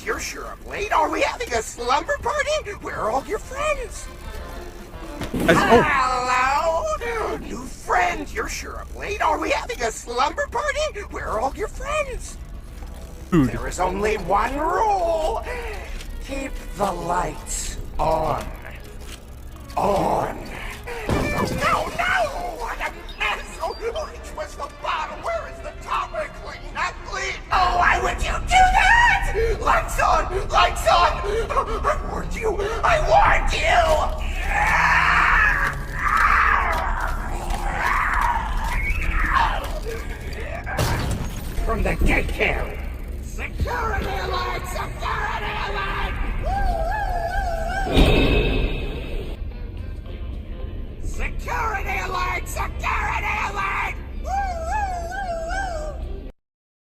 you're sure I'm late. Are we having a slumber party? Where are all your friends? Hello? New friend, you're sure I'm late. Are we having a slumber party? Where are all your friends? Food. There is only one rule. Keep the lights on. On. No, no! What a mess! Oh, which was the bottom? Where is the top? Clean, not clean. Oh, why would you do that? Lights on! Lights on! I warned you! I warned you! From the daycare.